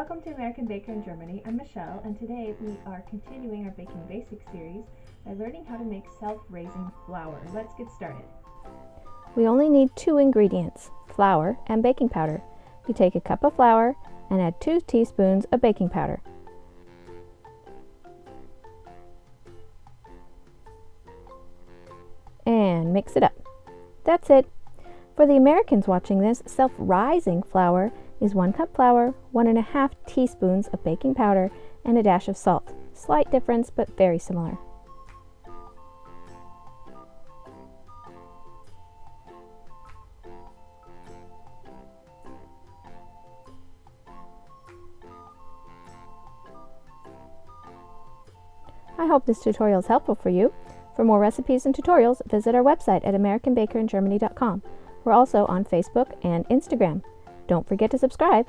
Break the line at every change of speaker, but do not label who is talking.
Welcome to American Baker in Germany. I'm Michelle, and today we are continuing our Baking Basics series by learning how to make self-raising flour. Let's get started.
We only need 2 ingredients, flour and baking powder. You take a cup of flour and add 2 teaspoons of baking powder. And mix it up. That's it. For the Americans watching this, self-rising flour is 1 cup flour, 1.5 teaspoons of baking powder, and a dash of salt. Slight difference, but very similar. I hope this tutorial is helpful for you. For more recipes and tutorials, visit our website at AmericanBakerInGermany.com. We're also on Facebook and Instagram. Don't forget to subscribe.